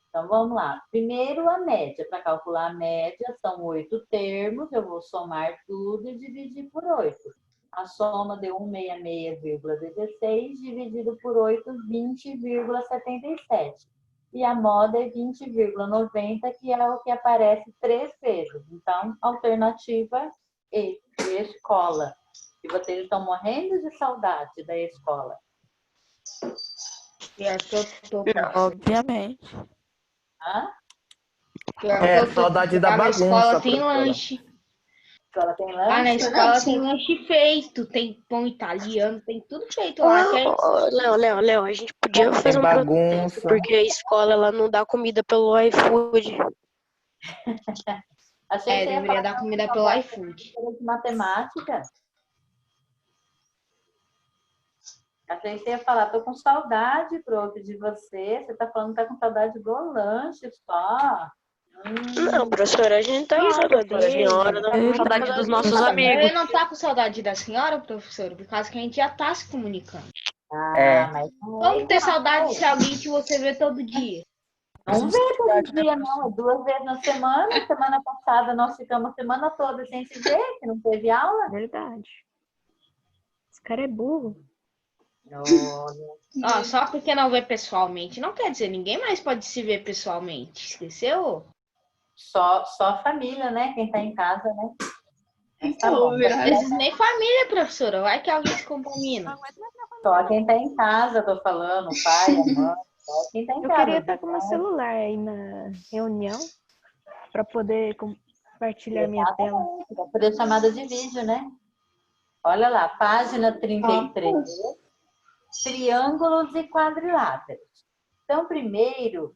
Então, vamos lá. Primeiro, a média. Para calcular a média, são 8 termos. Eu vou somar tudo e dividir por 8. A soma deu 166,16, dividido por 8, 20,77. E a moda é 20,90, que é o que aparece 3 vezes. Então, alternativa E, escola. E vocês estão morrendo de saudade da escola. Pior que eu tô, Obviamente. Hã? Pior que eu tô. Saudade da Lá na bagunça, escola tem professora. lanche. Escola tem Lá na lanche? escola tem lanche feito, tem pão italiano, tem tudo feito lá. Léo, a gente podia Tem fazer um protesto, bagunça. porque a escola ela não dá comida pelo iFood. Achei que você ia Deveria falar dar que comida era pelo uma iFood. de matemática. Achei que você ia falar, tô com saudade, prof, de você. Você tá falando que tá com saudade do lanche só. Não, professora, a gente tá com saudade da senhora, tá com saudade dos nossos amigos. Ele não tá com saudade da senhora, professor, por causa que a gente já tá se comunicando. Mas não Como ter saudade de alguém que você vê todo dia? Não vê todo dia, não. É 2 vezes na semana. Semana passada nós ficamos a semana toda sem se ver, que não teve aula. Verdade. Esse cara é burro. Ó, só porque não vê pessoalmente, não quer dizer ninguém mais pode se ver pessoalmente. Esqueceu? Só a família, né? Quem tá em casa, né? Tá bom. Às vezes nem família, professora. Vai que alguém se contamina. Só quem tá em casa, tô falando, o pai, a mãe, só quem tá em Eu casa. queria estar com meu celular aí na reunião para poder compartilhar minha tela. Pra poder chamada de vídeo, né? Olha lá, página 33. Triângulos e quadriláteros. Então, primeiro,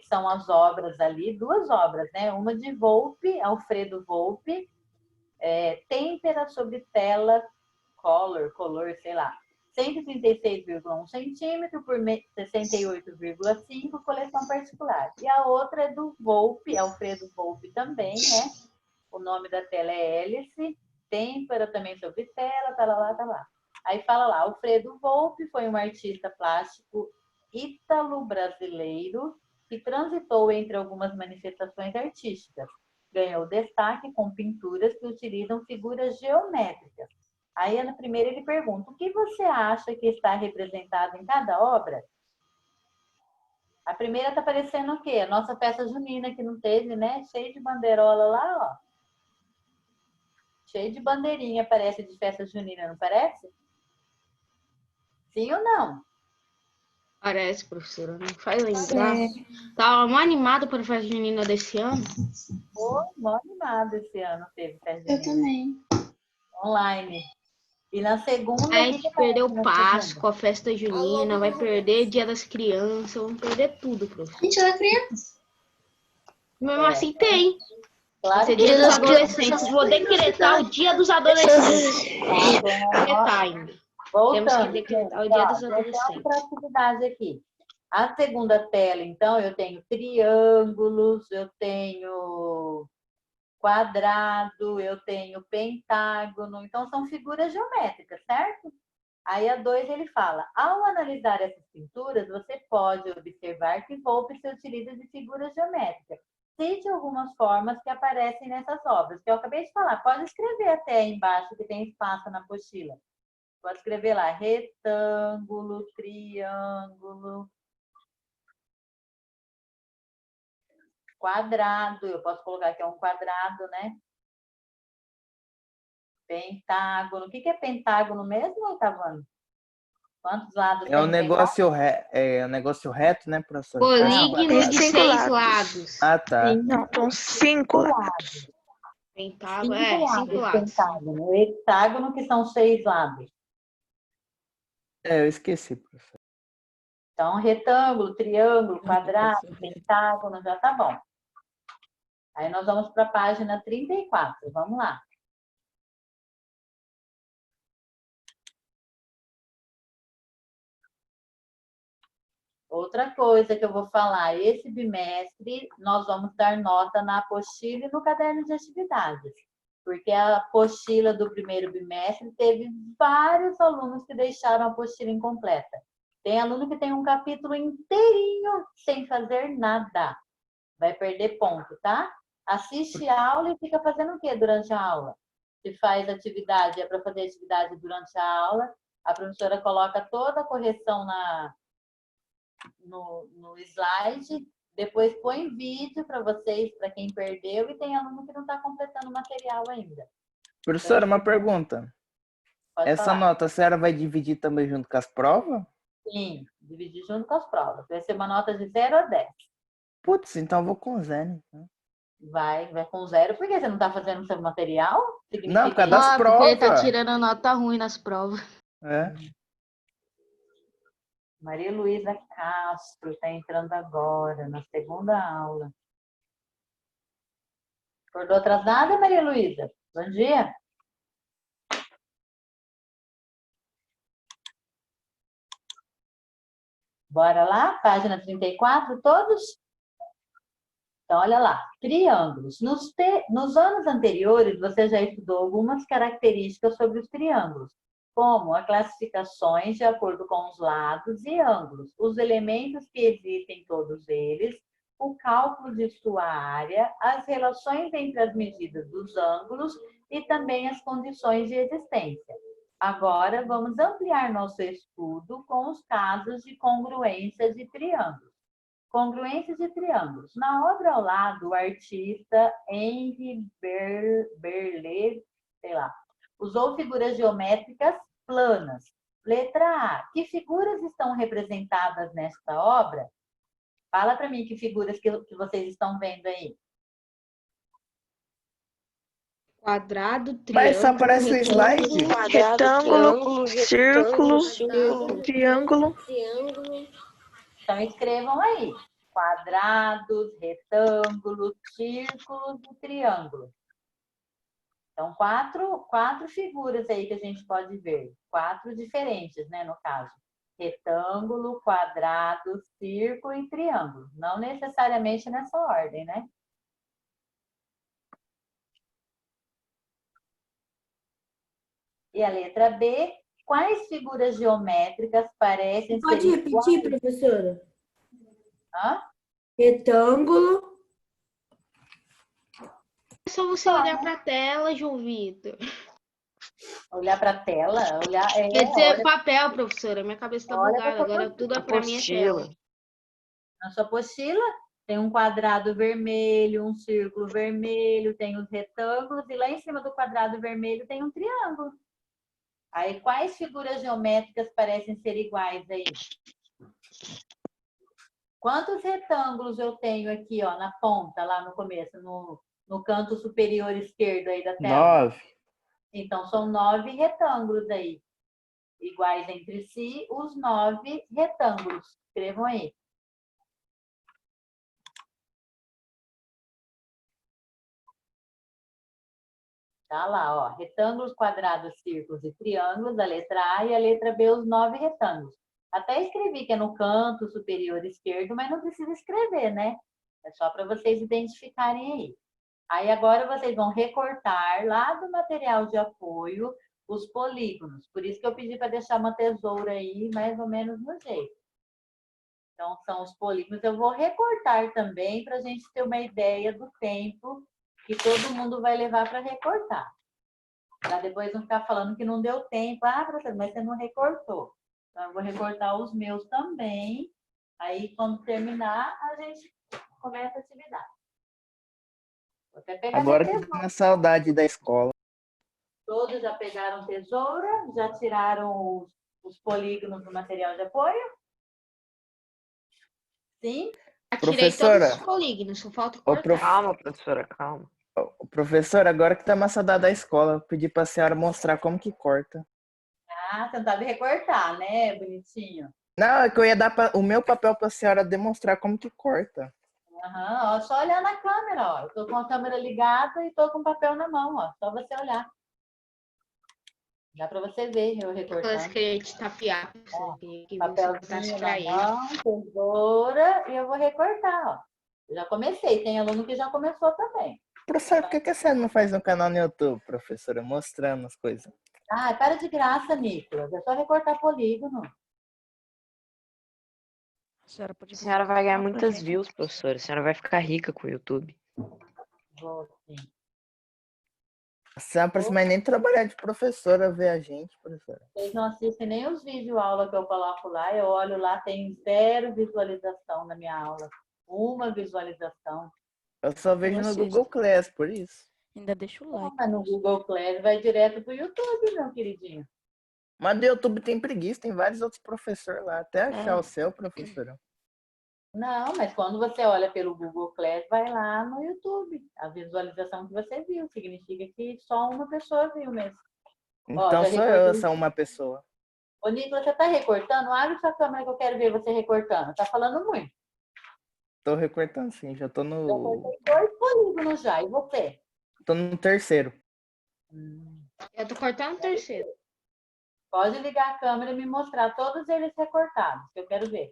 são as obras ali, 2 obras, né? Uma de Volpe, Alfredo Volpe, têmpera sobre tela, color, sei lá, 136,1 centímetro por 68,5, coleção particular. E a outra é do Volpe, Alfredo Volpe também, né? O nome da tela é Hélice, têmpera também sobre tela, tá lá. Aí fala lá, Alfredo Volpe foi um artista plástico ítalo-brasileiro que transitou entre algumas manifestações artísticas. Ganhou destaque com pinturas que utilizam figuras geométricas. Aí, na primeira, ele pergunta, o que você acha que está representado em cada obra? A primeira está parecendo o quê? A nossa festa junina que não teve, né? Cheio de bandeirola lá, ó. Cheio de bandeirinha, parece, de festa junina, não parece? Sim ou não? Parece, professora. Não faz lembrar. Tava mó animado para a festa junina desse ano. Pô, mó animado esse ano teve festa junina. Eu também. Online. E na segunda... A gente perdeu Páscoa, a festa junina, vai perder Dia das Crianças, vamos perder tudo, professor. Gente, ela é criança. Mesmo assim tem. Claro Vai ser que Dia dos das Adolescentes. Vou decretar o Dia dos Adolescentes. Decretar ainda. Temos que decretar o Dia dos Adolescentes. Outra atividade aqui. A segunda tela, então, eu tenho triângulos, eu tenho quadrado, eu tenho pentágono. Então, são figuras geométricas, certo? Aí a 2 ele fala, ao analisar essas pinturas, você pode observar que Volpe se utiliza de figuras geométricas. Cite algumas formas que aparecem nessas obras, que eu acabei de falar. Pode escrever até aí embaixo, que tem espaço na apostila. Pode escrever lá, retângulo, triângulo, quadrado. Eu posso colocar aqui um quadrado, né? Pentágono. O que é pentágono mesmo, Otavano? Quantos lados É um tem negócio, negócio reto, né, professor? Polígono de 6 lados. lados. Ah, tá. Não, são 5 lados. Pentágono, 5 5 lados. pentágono. O hexágono, que são 6 lados. Eu esqueci, professor. Então, retângulo, triângulo, quadrado, pentágono, já tá bom. Aí nós vamos para a página 34. Vamos lá. Outra coisa que eu vou falar, esse bimestre nós vamos dar nota na apostila e no caderno de atividades, porque a apostila do primeiro bimestre teve vários alunos que deixaram a apostila incompleta. Tem aluno que tem um capítulo inteirinho sem fazer nada. Vai perder ponto, tá? Assiste a aula e fica fazendo o quê durante a aula? Se faz atividade, é para fazer atividade durante a aula, a professora coloca toda a correção no slide, depois põe vídeo para vocês, para quem perdeu, e tem aluno que não está completando o material ainda. Professora, uma pergunta. Pode Essa falar. nota a senhora vai dividir também junto com as provas? Sim, dividir junto com as provas. Vai ser uma nota de 0 a 10. Putz, então eu vou com 0. Então. Vai com 0. Por que você não está fazendo o seu material? Não, por causa das Ah, porque ele tá provas. tirando nota ruim nas provas. É. Maria Luísa Castro está entrando agora, na segunda aula. Acordou atrasada, Maria Luísa? Bom dia. Bora lá, página 34, todos? Então, olha lá, triângulos. Nos anos anteriores, você já estudou algumas características sobre os triângulos, como as classificações de acordo com os lados e ângulos, os elementos que existem todos eles, o cálculo de sua área, as relações entre as medidas dos ângulos e também as condições de existência. Agora, vamos ampliar nosso estudo com os casos de congruência de triângulos. Congruências de triângulos. Na obra ao lado, o artista Henri Berlet, usou figuras geométricas planas. Letra A. Que figuras estão representadas nesta obra? Fala para mim que figuras que vocês estão vendo aí. Quadrado, triângulo, Mas só aparece o slide? Retângulo, círculo, triângulo. Então, escrevam aí. Quadrados, retângulos, círculos e triângulos. Então, quatro figuras aí que a gente pode ver. 4 diferentes, né, no caso. Retângulo, quadrado, círculo e triângulo. Não necessariamente nessa ordem, né? E a letra B, quais figuras geométricas parecem Pode ser repetir, iguais? professora? Hã? Retângulo. É só você olhar para a tela, João Vitor. Olhar para a tela, Quer dizer, papel, professora. Minha cabeça tá Olha bugada. pra Agora tudo é para minha tela. na sua apostila, tem um quadrado vermelho, um círculo vermelho, tem os retângulos, e lá em cima do quadrado vermelho tem um triângulo. Aí, quais figuras geométricas parecem ser iguais aí? Quantos retângulos eu tenho aqui, ó, na ponta, lá no começo, no canto superior esquerdo aí da tela? 9. Então, são 9 retângulos aí. Iguais entre si, os 9 retângulos. Escrevam aí. Tá lá, ó. Retângulos, quadrados, círculos e triângulos, a letra A, e a letra B, os 9 retângulos. Até escrevi que é no canto superior esquerdo, mas não precisa escrever, né? É só para vocês identificarem aí. Aí agora vocês vão recortar lá do material de apoio os polígonos. Por isso que eu pedi para deixar uma tesoura aí, mais ou menos no jeito. Então, são os polígonos. Eu vou recortar também para a gente ter uma ideia do tempo que todo mundo vai levar para recortar. Para depois não ficar falando que não deu tempo. Ah, professor, mas você não recortou. Então, eu vou recortar os meus também. Aí, quando terminar, a gente começa a atividade. Vou até pegar Agora minha que tesoura. tá na saudade da escola. Todos já pegaram tesoura? Já tiraram os polígonos do material de apoio? Sim? Tirei Professora. todos os polígonos, só falta Ô, cortar. Calma, professora, calma. Professor, agora que tá na saudade da escola, eu pedi pra senhora mostrar como que corta. Ah, você não sabe recortar, né, bonitinho? Não, é que eu ia dar o meu papel pra senhora demonstrar como que corta. Aham, ó, só olhar na câmera, ó. Eu tô com a câmera ligada e tô com o papel na mão, ó. Só você olhar. Dá para você ver eu recortando. Parece que a gente tá piado. Papelzinho na mão, tesoura, e eu vou recortar, ó. Eu já comecei, tem aluno que já começou também. Professor, por que a senhora não faz um canal no YouTube, professora, mostrando as coisas? Ah, para de graça, Nicolas. É só recortar polígono. senhora pode A senhora vai ganhar fazer pra muitas gente. views, professora. A senhora vai ficar rica com o YouTube. Vou sim. A senhora não precisa mais nem trabalhar de professora, ver a gente, professora. Vocês não assistem nem os vídeos aula que eu coloco lá, eu olho lá, tem 0 visualização na minha aula. 1 visualização. Eu só vejo no assisto. Google Class, por isso. Ainda deixa o like. Mas no Google Class vai direto pro YouTube, meu queridinho. Mas no YouTube tem preguiça, tem vários outros professores lá. Até achar É. o seu, professora. Não, mas quando você olha pelo Google Class, vai lá no YouTube. A visualização que você viu significa que só uma pessoa viu mesmo. Então já sou eu recortei. essa uma pessoa. Ô, Nicolas, você tá recortando? Abre sua câmera que eu quero ver você recortando. Tá falando muito. Tô recortando sim, já tô Eu no. cortei 2 polígonos já. E você? Tô no terceiro. Eu tô cortando o terceiro. Pode ligar a câmera e me mostrar todos eles recortados, que eu quero ver.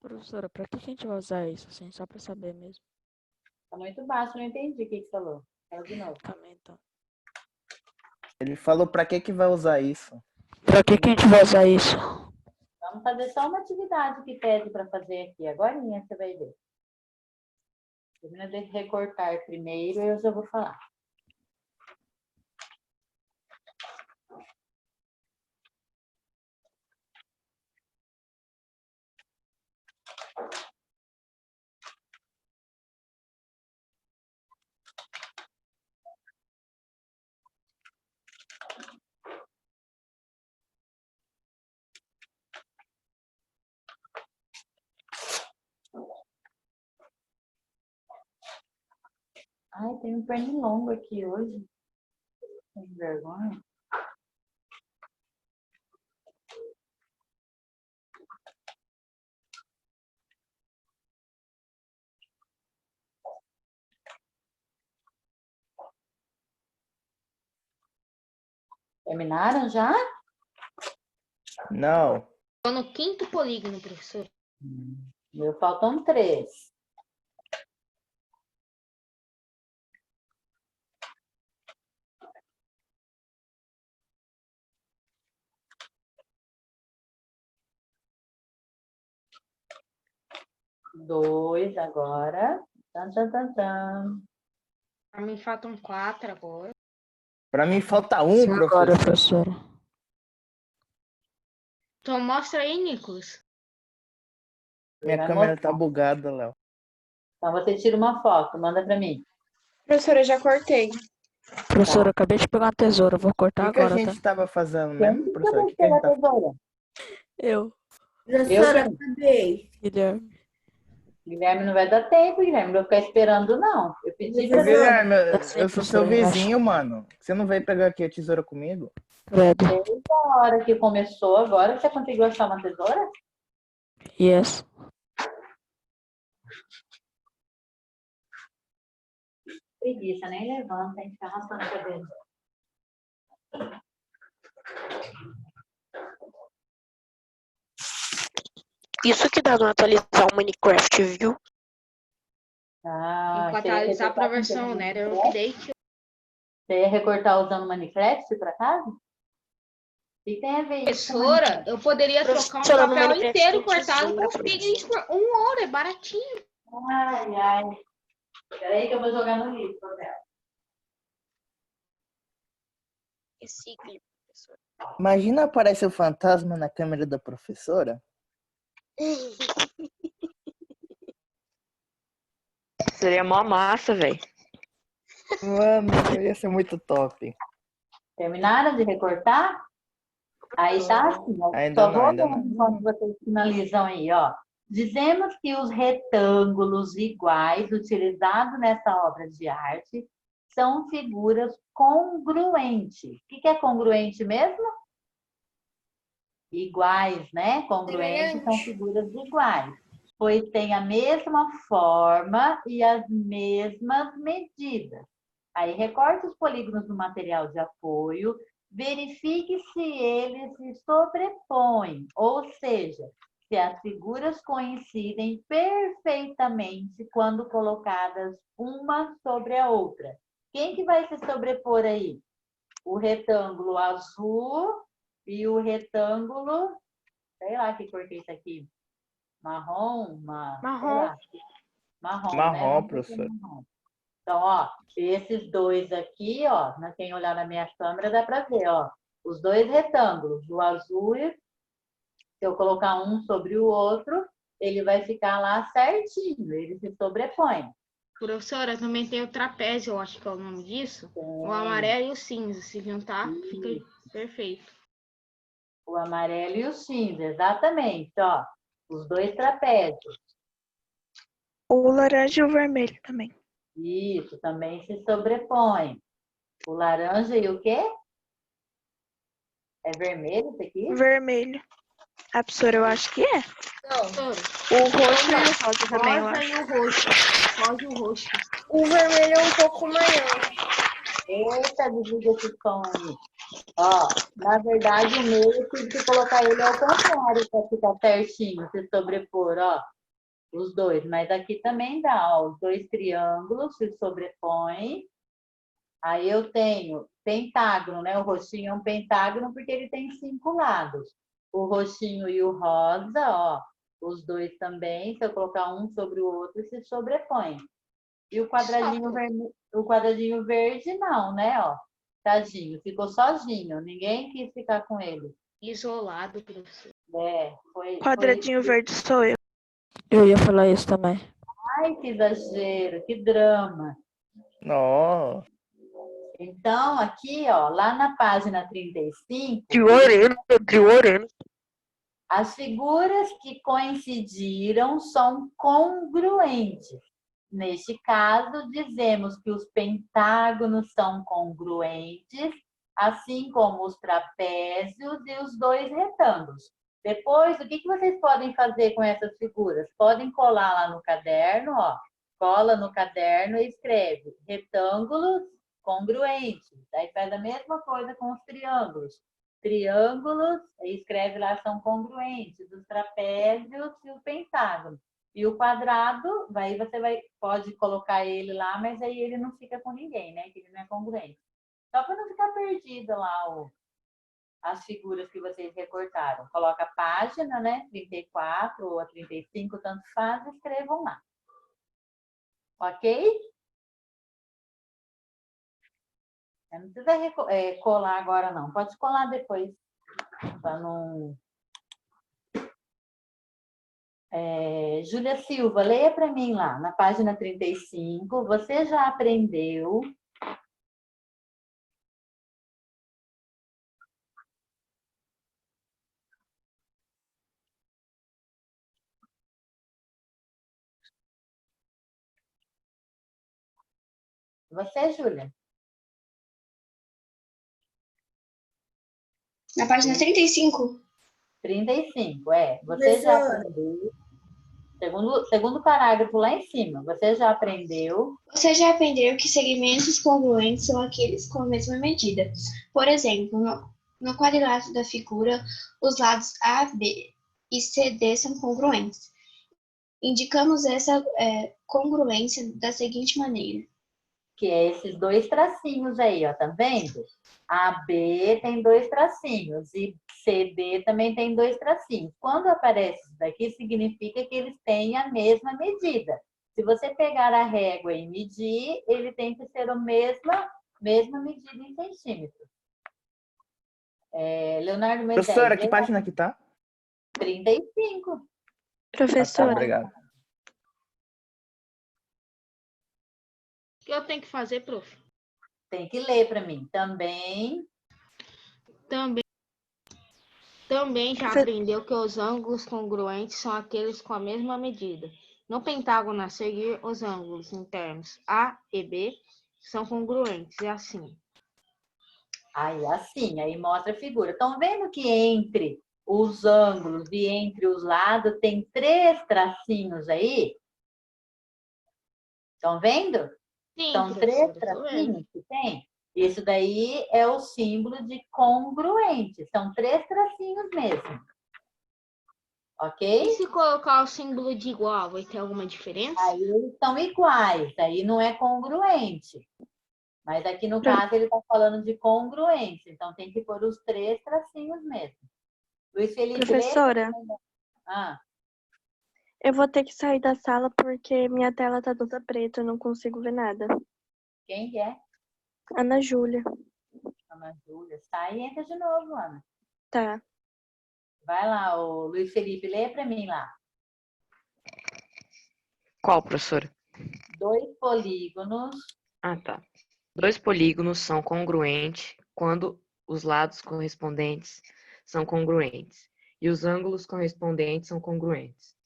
Professora, pra que a gente vai usar isso, assim? Só pra saber mesmo. Tá muito baixo, não entendi o que você falou. Fala de novo. Calma aí, então. Ele falou pra que vai usar isso? Pra que a gente vai usar isso? Vamos fazer só uma atividade que pede para fazer aqui. Agorinha você vai ver. Termina de recortar primeiro e eu já vou falar. Ai, tem um pernilongo aqui hoje. Tem vergonha. Terminaram já? Não. Tô no 5º polígono, professor. Meu, faltam 3. Dois agora. Tan, tan, tan, tan. Pra mim faltam 4 agora. Pra mim falta um, Agora, professor. professora. Então mostra aí, Nicolas. Minha Vai câmera mostrar. tá bugada, Léo. Então você tira uma foto, manda para mim. Professora, já cortei. Professora, acabei de pegar uma tesoura. Vou O cortar que a agora, gente tá? tava fazendo Quem mesmo, que professor? O você que a vai gente tá... tesoura? Eu, Professora, Eu acabei. Guilherme. Guilherme, não vai dar tempo, Guilherme. Não vou ficar esperando, não. Eu pedi para você. Guilherme, Assim, eu sou seu professora, relaxa. vizinho, mano. Você não veio pegar aqui a tesoura comigo? Credo. Desde a hora que começou, agora você conseguiu achar uma tesoura? Yes. Preguiça, nem levanta, tem que ficar arrastando a cabeça. Isso que dá não atualizar o Minecraft, viu? Ah, Tem que você ia atualizar pra recortar versão, usando né? Era o Minecraft? update. Você ia recortar usando Minecraft, por acaso? O que tem a ver isso com Professora, Minecraft? eu poderia trocar um Professora, no papel Minecraft inteiro tem cortado tesoura, com pigment por 1 hora. É baratinho. Ai, ai. Peraí que eu vou jogar no lixo, papel. Recicle, professor. Imagina aparecer o fantasma na câmera da professora. Seria mó massa, velho. Mano, ia ser muito top. Terminaram de recortar? Aí tá assim, ó. Ainda Só não, vou ainda lendo não. enquanto vocês finalizam aí, ó. Dizemos que os retângulos iguais utilizados nessa obra de arte são figuras congruentes. O que é congruente mesmo? Iguais, né? Congruentes são figuras iguais, pois têm a mesma forma e as mesmas medidas. Aí recorte os polígonos do material de apoio, verifique se eles se sobrepõem, ou seja, se as figuras coincidem perfeitamente quando colocadas uma sobre a outra. Quem que vai se sobrepor aí? O retângulo azul e o retângulo, sei lá que cor que é isso aqui. Marrom, Marrom. Marrom, né? Marrom, Vamos ver se é professor. marrom. Então, ó, esses dois aqui, ó, quem olhar na minha câmera dá para ver, ó, os dois retângulos, o azul, se eu colocar um sobre o outro, ele vai ficar lá certinho, ele se sobrepõe. Professora, também tem o trapézio, eu acho que é o nome disso. O amarelo e o cinza, se juntar, fica perfeito. O amarelo e o cinza, exatamente, ó, os dois trapézios. O laranja e o vermelho também. Isso, também se sobrepõe. O laranja e o quê? É vermelho isso aqui? Vermelho. A professora, eu acho que é. Professora, O roxo e o rosa também, eu rosa acho. e o roxo. Rosa e o roxo. O vermelho é um pouco maior. Eita, desliga esse som aí. Ó, na verdade, o meu eu tive que colocar ele ao contrário para ficar certinho, se sobrepor, ó. Os dois, mas aqui também dá, ó. Os dois triângulos se sobrepõem. Aí eu tenho pentágono, né? O roxinho é um pentágono porque ele tem 5 lados. O roxinho e o rosa, ó. Os dois também, se eu colocar um sobre o outro, se sobrepõem. E o quadradinho verde, não, né? Ó, tadinho, ficou sozinho. Ninguém quis ficar com ele. Isolado, professor. Foi. Quadradinho verde sou eu. Eu ia falar isso também. Ai, que exagero, que drama. Nossa. Então, aqui, ó, lá na página 35, Trioreno. as figuras que coincidiram são congruentes. Neste caso, dizemos que os pentágonos são congruentes, assim como os trapézios e os dois retângulos. Depois, o que vocês podem fazer com essas figuras? Podem colar lá no caderno, ó. Cola no caderno e escreve retângulos congruentes. Aí faz a mesma coisa com os triângulos. Triângulos, escreve lá, são congruentes. Os trapézios e o pentágono. E o quadrado, aí você pode colocar ele lá, mas aí ele não fica com ninguém, né? Que ele não é congruente. Só para não ficar perdido lá as figuras que vocês recortaram. Coloca a página, né? 34 ou a 35, tanto faz, escrevam lá. Ok? Não precisa colar agora, não. Pode colar depois, para não... Júlia Silva, leia para mim lá, na página 35. Você já aprendeu... Você, Júlia? Na página 35. 35, Você já aprendeu... Segundo parágrafo lá em cima, você já aprendeu... Você já aprendeu que segmentos congruentes são aqueles com a mesma medida. Por exemplo, no quadrilátero da figura, os lados A, B e C, D são congruentes. Indicamos essa congruência da seguinte maneira. Que é esses dois tracinhos aí, ó, tá vendo? AB tem 2 tracinhos e CD também tem 2 tracinhos. Quando aparece isso daqui, significa que eles têm a mesma medida. Se você pegar a régua e medir, ele tem que ser a mesma medida em centímetros. Leonardo Moisés. Professora, que página que tá? 35. Professora. Obrigado. O que eu tenho que fazer, prof? Tem que ler para mim. Também já aprendeu que os ângulos congruentes são aqueles com a mesma medida. No pentágono a seguir, os ângulos internos A e B são congruentes, é assim. Aí mostra a figura. Estão vendo que entre os ângulos e entre os lados tem 3 tracinhos aí? Estão vendo? Sim, São 3 tracinhos que tem? Isso daí é o símbolo de congruente. São 3 tracinhos mesmo. Ok? E se colocar o símbolo de igual, vai ter alguma diferença? Aí eles são iguais. Aí não é congruente. Mas aqui no caso ele está falando de congruência, então tem que pôr os 3 tracinhos mesmo. Luiz Felipe, Professora, Ah, eu vou ter que sair da sala porque minha tela tá toda preta, eu não consigo ver nada. quem que é? Ana Júlia. Ana Júlia. Sai e entra de novo, Ana. Tá. Vai lá, o Luiz Felipe, lê para mim lá. Qual, professora? 2 polígonos. Ah, tá. 2 polígonos são congruentes quando os lados correspondentes são congruentes e os ângulos correspondentes são congruentes.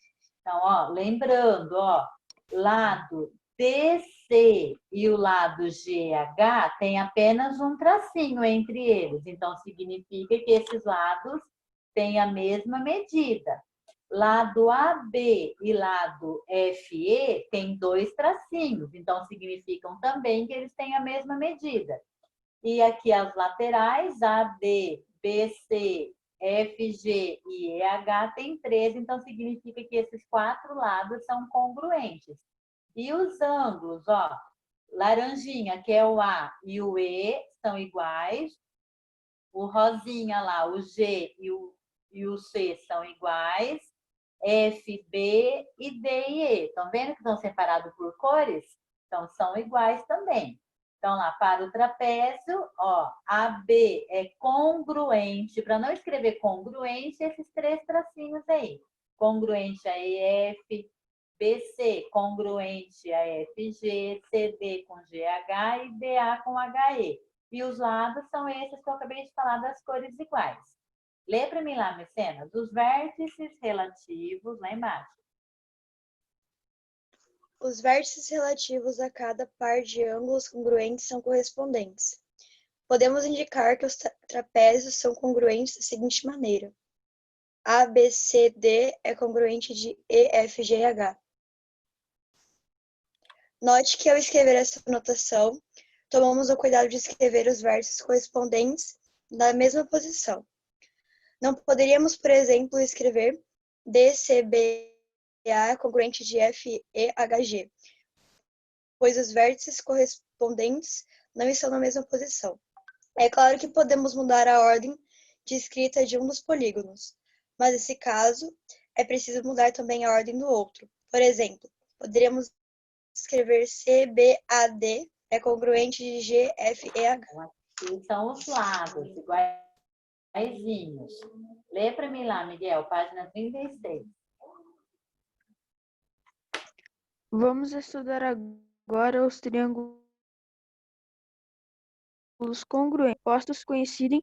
Então, ó, lembrando, ó, lado DC e o lado GH tem apenas um tracinho entre eles. Então, significa que esses lados têm a mesma medida. Lado AB e lado FE tem 2 tracinhos. Então, significam também que eles têm a mesma medida. E aqui as laterais, AB, BC, FG e EH tem 13, então significa que esses 4 lados são congruentes. E os ângulos, ó, laranjinha, que é o A e o E, são iguais. O rosinha lá, o G e o C são iguais. F, B e D e E. Estão vendo que estão separados por cores? Então, são iguais também. Então, lá, para o trapézio, ó, AB é congruente. Para não escrever congruente, esses 3 tracinhos aí. Congruente a EF, BC congruente a FG, CD com GH e DA com HE. E os lados são esses que eu acabei de falar das cores iguais. Lê para mim lá, Mecenas, os vértices relativos, lá embaixo. Os vértices relativos a cada par de ângulos congruentes são correspondentes. Podemos indicar que os trapézios são congruentes da seguinte maneira. ABCD é congruente de EFGH. Note que ao escrever essa notação, tomamos o cuidado de escrever os vértices correspondentes na mesma posição. Não poderíamos, por exemplo, escrever DCBA congruente de FEHG, pois os vértices correspondentes não estão na mesma posição. É claro que podemos mudar a ordem de escrita de um dos polígonos, mas nesse caso é preciso mudar também a ordem do outro. Por exemplo, poderíamos escrever CBAD é congruente de GFEH. Aqui são os lados, iguaizinhos. Lê para mim lá, Miguel, página 36. Vamos estudar agora os triângulos congruentes. Postos coincidem.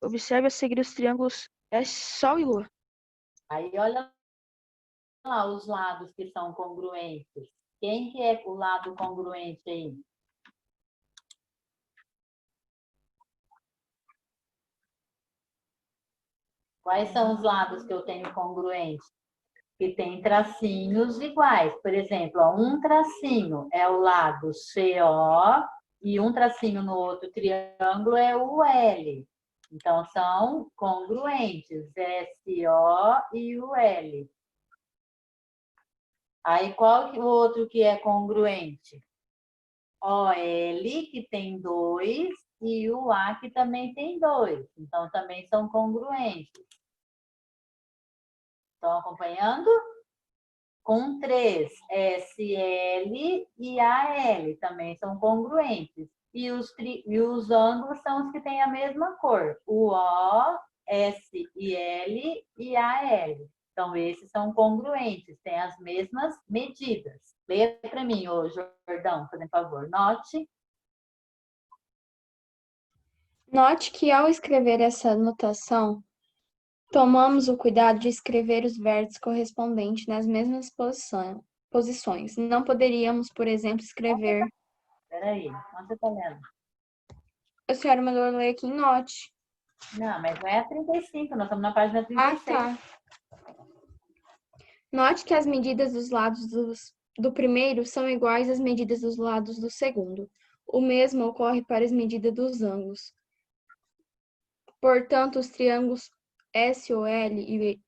Observe a seguir os triângulos Sol e Lua. Aí, olha lá os lados que são congruentes. Quem que é o lado congruente aí? Quais são os lados que eu tenho congruentes? Que tem tracinhos iguais. Por exemplo, ó, um tracinho é o lado CO e um tracinho no outro triângulo é o L. Então, são congruentes, SO e o L. Aí, qual que o outro que é congruente? OL, que tem 2, e o A, que também tem 2. Então, também são congruentes. Estão acompanhando? Com 3, SL e AL também são congruentes. E os ângulos são os que têm a mesma cor. O O, S e L e AL. Então, esses são congruentes, têm as mesmas medidas. Leia para mim, ô Jordão, por favor. Note. Note que ao escrever essa notação, tomamos o cuidado de escrever os vértices correspondentes nas mesmas posições. Não poderíamos, por exemplo, escrever... Peraí, onde você está lendo? A senhora mandou eu ler aqui em note. Não, mas não é a 35, nós estamos na página 36. Ah, tá. Note que as medidas dos lados do primeiro são iguais às medidas dos lados do segundo. O mesmo ocorre para as medidas dos ângulos. Portanto, os triângulos SOL e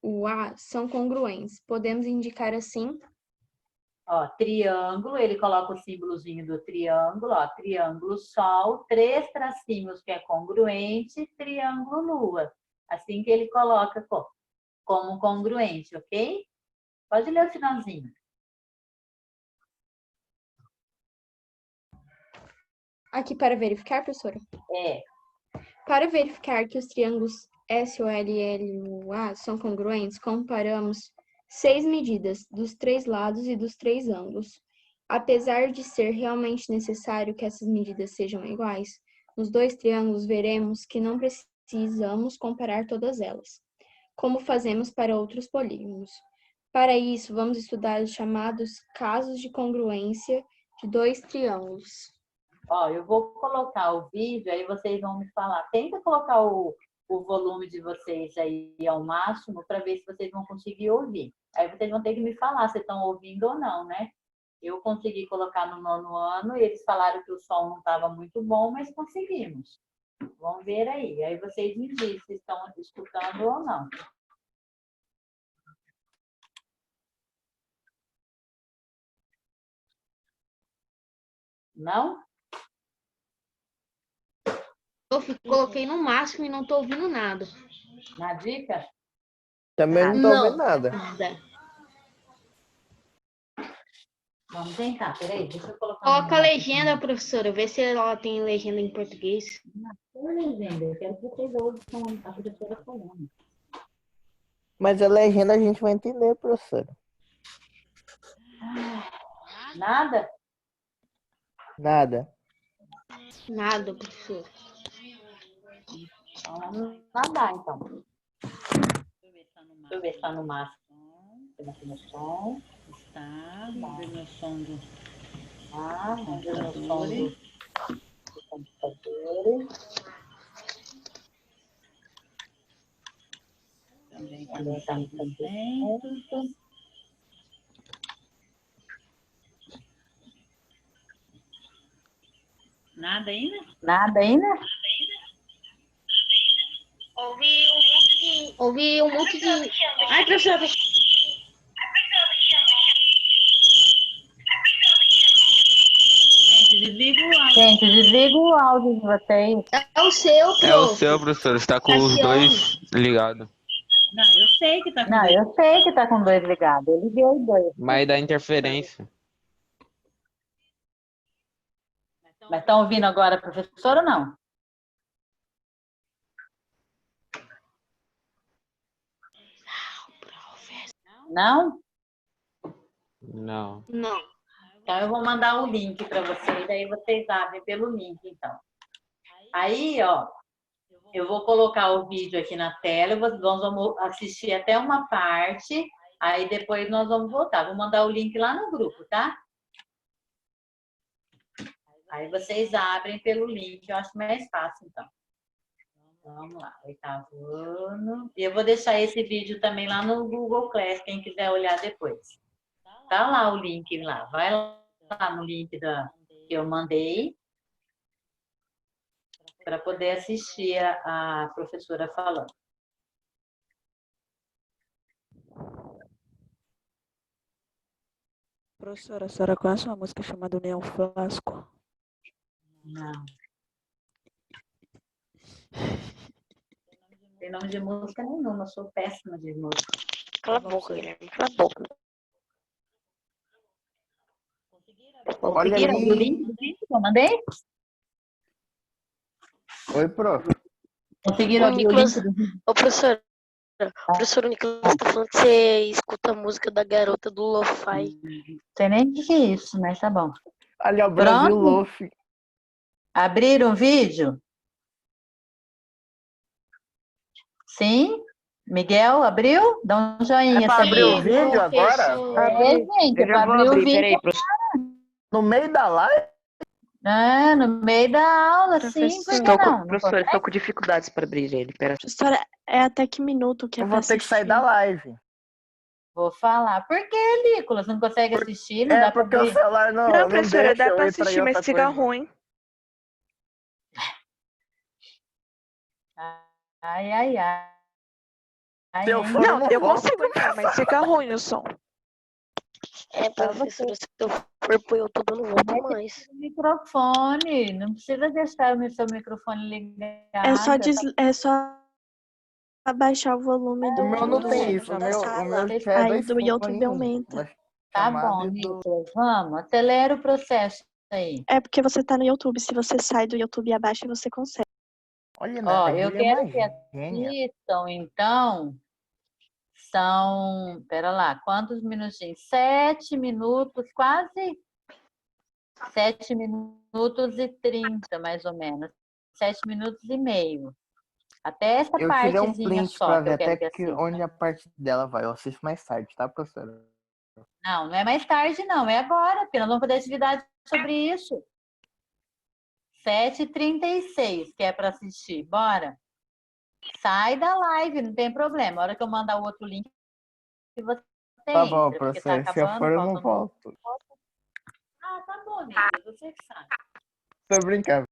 LUA são congruentes. Podemos indicar assim? Ó, triângulo, ele coloca o símbolozinho do triângulo, ó, triângulo sol, 3 tracinhos que é congruente, triângulo lua. Assim que ele coloca como congruente, ok? Pode ler o finalzinho. Aqui para verificar, professora. É, Para verificar que os triângulos SOL e LUA são congruentes, comparamos 6 medidas dos 3 lados e dos 3 ângulos. Apesar de ser realmente necessário que essas medidas sejam iguais, nos 2 triângulos veremos que não precisamos comparar todas elas, como fazemos para outros polígonos. Para isso, vamos estudar os chamados casos de congruência de 2 triângulos. ó, eu vou colocar o vídeo, aí vocês vão me falar. Tenta colocar o volume de vocês aí ao máximo para ver se vocês vão conseguir ouvir. Aí vocês vão ter que me falar se estão ouvindo ou não, né? Eu consegui colocar no 9º ano e eles falaram que o som não estava muito bom, mas conseguimos. Vamos ver aí. Aí vocês me dizem se estão escutando ou não. Não? Eu coloquei no máximo e não tô ouvindo nada. Na dica? Também não tô Não. ouvindo nada. Vamos tentar, peraí, deixa eu colocar. Coloca a legenda, professora, vê se ela tem legenda em português. Não, legenda, eu quero que vocês ouçam a professora falando. Mas a legenda a gente vai entender, professora. Nada? Nada. Nada, professora. Então, vamos nadar, então. Deixa eu ver se tá no máximo. Tem aqui no som. Está. Vamos ver no som do... Ah, vamos ver no som do computador. Também está no 100%. Nada ainda? Nada ainda? Ouvi um monte de... Ai, professora. Gente, desliga o áudio de vocês. É o seu, prof. É o seu, professor. Está com os Cassiano. dois ligados. Não, eu sei que tá com Não, dois. eu sei que tá com 2 ligados. Eu liguei os 2. Mas dá interferência. Mas estão ouvindo agora a professora ou não? Não? Não. Não. Então eu vou mandar o link para vocês, aí vocês abrem pelo link, então. Aí, ó, eu vou colocar o vídeo aqui na tela, nós vamos assistir até uma parte, aí depois nós vamos voltar. Vou mandar o link lá no grupo, tá? Aí vocês abrem pelo link, eu acho mais fácil, então. Vamos lá, 8º ano. E eu vou deixar esse vídeo também lá no Google Class, quem quiser olhar depois. Tá lá o link lá, vai lá no link que eu mandei para poder assistir a professora falando. Professora, a senhora conhece uma música chamada União Flasco? Não. Tem nome de música nenhuma, eu sou péssima de música. Cala a boca, Guilherme. Cala a boca. Conseguiram ouvir o link que eu mandei? Oi, prof. Conseguiram ouvir o link do vídeo? Ô, professor. O professor Nicolas tá falando que você escuta a música da garota do Lo-Fi. Não sei nem o que é isso, mas tá bom. Ali é o Brasil Pronto? Lofi. Abriram o vídeo? Sim? Miguel, abriu? Dá um joinha. É pra abrir o vídeo agora? É, gente, é pra abrir o vídeo. Peraí, professor. No meio da live? Ah, no meio da aula, sim, por que não? Professor, estou com dificuldades para abrir ele. Pera. Professora, é até que minuto que é Eu pra vou ter que sair assistir? da live. Vou falar. Por que, Nicolas? Não consegue assistir? Não dá pra porque o abrir? celular não Não, professora, deixa dá eu pra ir pra assistir, mas outra fica coisa. ruim. Ai, ai, ai. Ai, Se eu ai. for, Não, eu vou. consigo entrar, mas fica ruim o som. Professora, se eu for pôr YouTube, eu não volto mais. Microfone, não precisa deixar o seu microfone ligado. É só abaixar o volume O meu não do tem isso, da sala. o meu já é Aí dois do YouTube fones, aumenta. uma Tá chamada bom, e do... Nicolas, vamos, acelera o processo aí. É porque você tá no YouTube. Se você sai do YouTube e abaixa, você consegue. Olha, Ó, a eu Júlia é quero uma que gênia. assistam, então, são, pera lá, quantos minutinhos? 7 minutos, quase 7 minutos e 30, mais ou menos. 7 minutos e meio. Até essa Eu tirei um partezinha print só pra que ver eu quero até que que assista. onde a parte dela vai. Eu assisto mais tarde, tá, professora? Não, não é mais tarde, não. É agora, porque nós vamos fazer atividade sobre isso. 7h36, que é para assistir. Bora. Sai da live, não tem problema. A hora que eu mandar o outro link, você Tá bom, entra, porque tá professora. Se eu acabando, for, eu não falta um... volto. Ah, tá bom, Nicolas, você que sabe. Tô brincando.